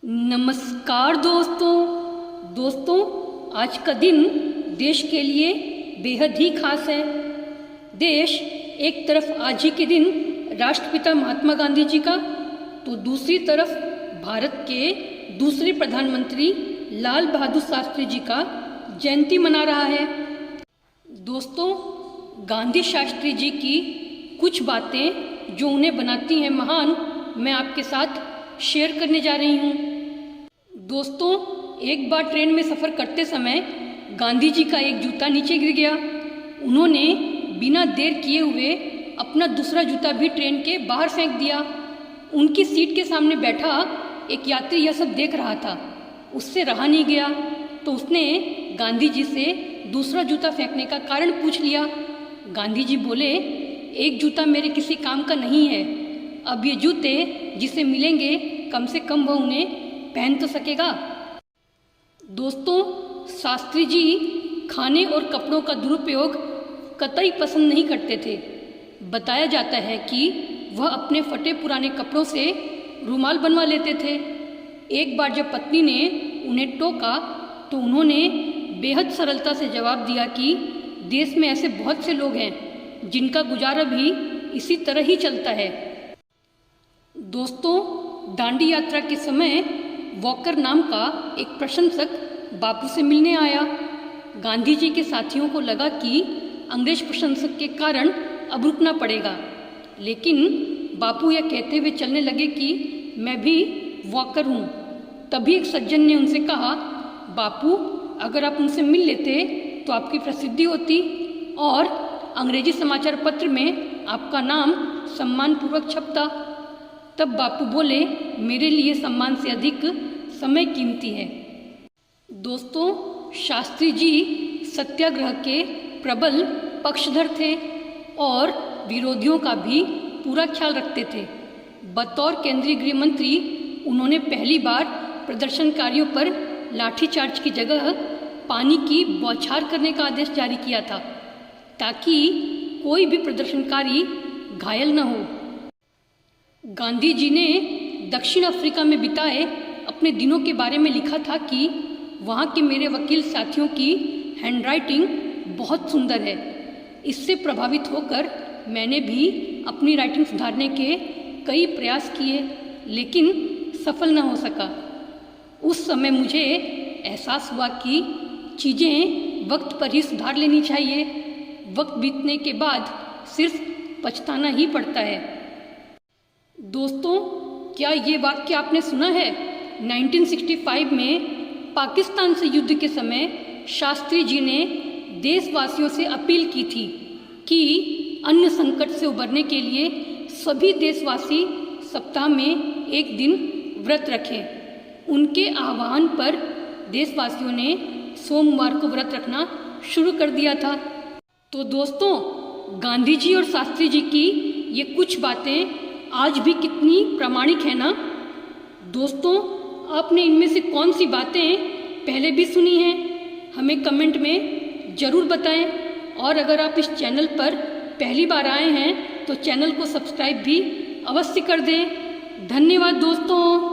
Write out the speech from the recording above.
नमस्कार दोस्तों, आज का दिन देश के लिए बेहद ही खास है। देश एक तरफ आज ही के दिन राष्ट्रपिता महात्मा गांधी जी का, तो दूसरी तरफ भारत के दूसरे प्रधानमंत्री लाल बहादुर शास्त्री जी का जयंती मना रहा है। दोस्तों, गांधी शास्त्री जी की कुछ बातें जो उन्हें बनाती हैं महान, मैं आपके साथ शेयर करने जा रही हूँ। दोस्तों, एक बार ट्रेन में सफ़र करते समय गांधी जी का एक जूता नीचे गिर गया। उन्होंने बिना देर किए हुए अपना दूसरा जूता भी ट्रेन के बाहर फेंक दिया। उनकी सीट के सामने बैठा एक यात्री यह सब देख रहा था, उससे रहा नहीं गया, तो उसने गांधी जी से दूसरा जूता फेंकने का कारण पूछ लिया। गांधी जी बोले, एक जूता मेरे किसी काम का नहीं है, अब ये जूते जिसे मिलेंगे कम से कम वह उन्हें पहन तो सकेगा। दोस्तों, शास्त्री जी खाने और कपड़ों का दुरुपयोग कतई पसंद नहीं करते थे। बताया जाता है कि वह अपने फटे पुराने कपड़ों से रुमाल बनवा लेते थे। एक बार जब पत्नी ने उन्हें टोका तो उन्होंने बेहद सरलता से जवाब दिया कि देश में ऐसे बहुत से लोग हैं जिनका गुजारा भी इसी तरह ही चलता है। दोस्तों, दांडी यात्रा के समय वॉकर नाम का एक प्रशंसक बापू से मिलने आया। गांधी जी के साथियों को लगा कि अंग्रेज प्रशंसक के कारण अब रुकना पड़ेगा, लेकिन बापू यह कहते हुए चलने लगे कि मैं भी वॉकर हूँ। तभी एक सज्जन ने उनसे कहा, बापू, अगर आप उनसे मिल लेते तो आपकी प्रसिद्धि होती और अंग्रेजी समाचार पत्र में आपका नाम सम्मानपूर्वक छपता। तब बापू बोले, मेरे लिए सम्मान से अधिक समय कीमती है। दोस्तों, शास्त्री जी सत्याग्रह के प्रबल पक्षधर थे और विरोधियों का भी पूरा ख्याल रखते थे। बतौर केंद्रीय गृह मंत्री उन्होंने पहली बार प्रदर्शनकारियों पर लाठीचार्ज की जगह पानी की बौछार करने का आदेश जारी किया था, ताकि कोई भी प्रदर्शनकारी घायल न हो। गांधी जी ने दक्षिण अफ्रीका में बिताए अपने दिनों के बारे में लिखा था कि वहाँ के मेरे वकील साथियों की हैंडराइटिंग बहुत सुंदर है। इससे प्रभावित होकर मैंने भी अपनी राइटिंग सुधारने के कई प्रयास किए, लेकिन सफल न हो सका। उस समय मुझे एहसास हुआ कि चीज़ें वक्त पर ही सुधार लेनी चाहिए। वक्त बीतने के बाद सिर्फ पछताना ही पड़ता है। दोस्तों, क्या ये वाक्य आपने सुना है? 1965 में पाकिस्तान से युद्ध के समय शास्त्री जी ने देशवासियों से अपील की थी कि अन्न संकट से उबरने के लिए सभी देशवासी सप्ताह में एक दिन व्रत रखें। उनके आह्वान पर देशवासियों ने सोमवार को व्रत रखना शुरू कर दिया था। तो दोस्तों, गांधी जी और शास्त्री जी की ये कुछ बातें आज भी कितनी प्रामाणिक है ना। दोस्तों, आपने इनमें से कौन सी बातें पहले भी सुनी हैं, हमें कमेंट में ज़रूर बताएं। और अगर आप इस चैनल पर पहली बार आए हैं तो चैनल को सब्सक्राइब भी अवश्य कर दें। धन्यवाद दोस्तों।